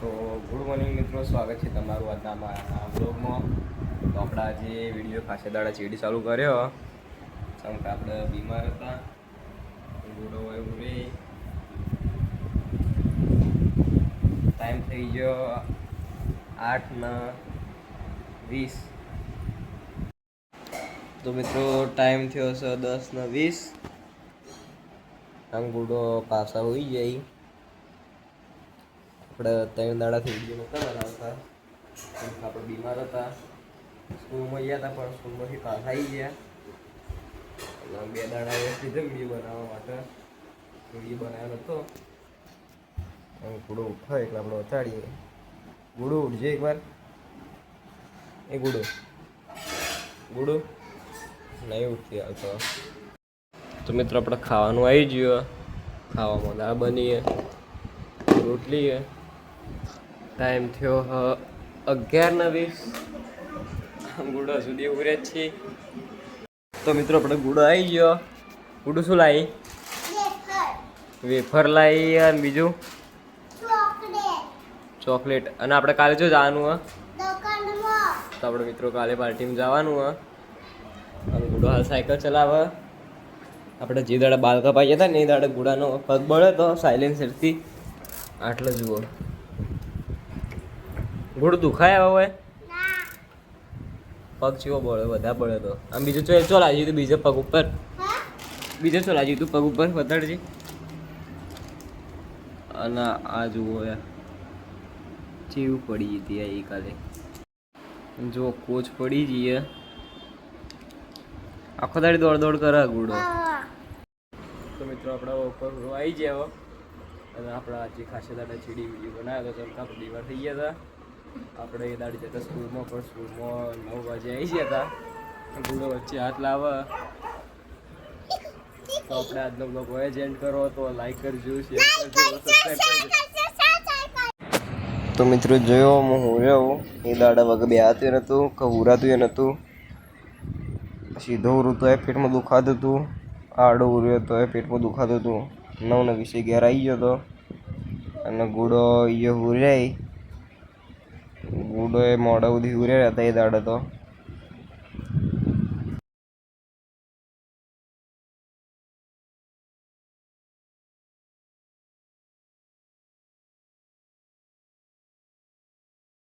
તો good morning મિત્રો, સ્વાગત છે તમારું આજના વ્લોગમાં. તો આપણે આજે વિડીયો ખાસા દાડા ચેડી ચાલુ કર્યો, કારણ કે આપણે બીમાર હતા. ગુડો એવું રે ટાઈમ થઈ ગયો 8:20. તો મિત્રો ટાઈમ થયો છે 10:20. આમ ગુડો પાછા હોઈ જાય. આપણે 3 દાડાથી વિડીયો નહોતા બનાવતા, આપણે બીમાર હતા. સ્કૂલમાં ગયા હતા પણ સ્કૂલમાંથી પાછા આવી ગયા. એટલે 2 દાડા લીધો વિડીયો બનાવવા માટે. વિડીયો બનાવ્યો નહોતો. ગુડો ઉઠો એટલે આપણે ઉઠાડીએ. ગુડો ઉઠજે એકવાર. એ ગુડો ગુડો નહીં ઉઠતી આવતો. તો મિત્રો આપણે ખાવાનું આવી ગયું. ખાવામાં દાળ બનીએ, રોટલી છે. ટાઈમ થયો 11:20. ગુડો સુધી ઉરે જ છે. તો મિત્રો આપણે ગુડો આવી ગયો. ગુડો શું લાવી? વેફર લાવી અને બીજું ચોકલેટ. અને આપણે કાલે જો જવાનું હે તો આપણે મિત્રો કાલે પાર્ટીમાં જવાનું હે. અને ગુડો હાલ સાયકલ ચલાવે. આપણે જે દાડા બાલ કપાઈ હતા ને એ દાડા ગુડાનો પગ બળ્યો તો સાયલેન્સરથી. આટલો જુઓ. ગુડ દુખાય હવે પગ ચેવો બળ્યો? બધા બળ્યો તો. આમ બીજો ચો લાગ્યું તું બીજો પગ ઉપર? બીજો ચો લાગ્યું તું પગ ઉપર? વધારજે. અને આ જુઓ યાર ચેવું પડી હતી આ કાલે. જો કોચ પડી જઈએ. આખો દાડી દોડ કરે ગુડો. તો મિત્રો આપણે ઉપર આવી ગયા. અને આપણે આજે ખાસા દાડા ચીડી વિડીયો બનાવ્યો હતો. આપણે બીમાર થઈ ગયા હતા. આપણે એ દાડી જતા સ્કૂલમાં, પણ સ્કૂલમાં 9 વાગે આવી ગયા હતા. ગુડો વચ્ચે હાથ લાવે. તો આપણે આજનો બ્લોગ હોય જ એન્ડ કરો. તો લાઈક કરજો, શેર કરજો, સબસ્ક્રાઈબ કરજો. તો મિત્રો જોયો હું રહ્યો એ દાડા વગર બે હાથે નહોતું કે ઉરાતું એ નહોતું. સીધો ઉરું તો એ પેટમાં દુખાતું હતું. આડો ઉર્યો તો એ પેટમાં દુખાતું હતું. 9:20 ઘેર આવી ગયો હતો. અને ગુડો એ ઉર્યા. ગુડો એ મોડા સુધી ઉર્યા હતા એ દાડે તો.